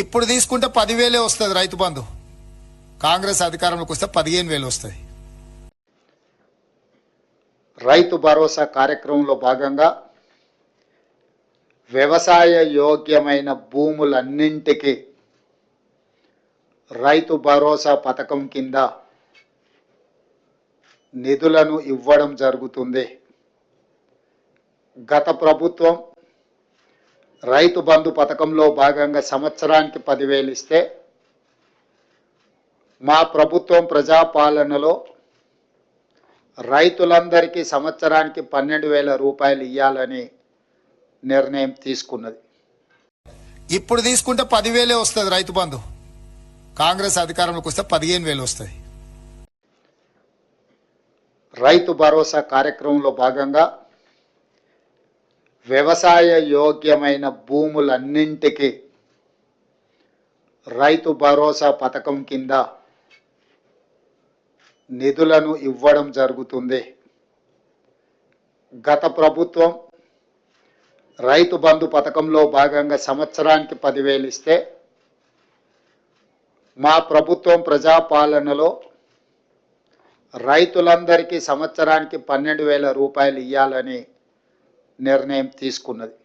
ఇప్పుడు తీసుకుంటే 10,000 వస్తుంది రైతు బంధు. కాంగ్రెస్ అధికారంలోకి వస్తే 15,000 వస్తుంది. రైతు భరోసా కార్యక్రమంలో భాగంగా వ్యవసాయ యోగ్యమైన భూములన్నింటికి రైతు భరోసా పథకం కింద నిధులను ఇవ్వడం జరుగుతుంది. గత ప్రభుత్వం రైతు బంధు పథకంలో భాగంగా సంవత్సరానికి 10,000 ఇస్తే మా ప్రభుత్వం ప్రజాపాలనలో రైతులందరికీ సంవత్సరానికి 12,000 రూపాయలు ఇవ్వాలని నిర్ణయం తీసుకున్నది. ఇప్పుడు తీసుకుంటే 10,000 వస్తుంది రైతు బంధు. కాంగ్రెస్ అధికారంలోకి వస్తే 15,000 వస్తుంది. రైతు భరోసా కార్యక్రమంలో భాగంగా వ్యవసాయ యోగ్యమైన భూములన్నింటికి రైతు భరోసా పథకం కింద నిధులను ఇవ్వడం జరుగుతుంది. గత ప్రభుత్వం రైతు బంధు పథకంలో భాగంగా సంవత్సరానికి 10,000 ఇస్తే మా ప్రభుత్వం ప్రజాపాలనలో రైతులందరికీ సంవత్సరానికి 12,000 రూపాయలు ఇవ్వాలని నిర్ణయం తీసుకున్నది.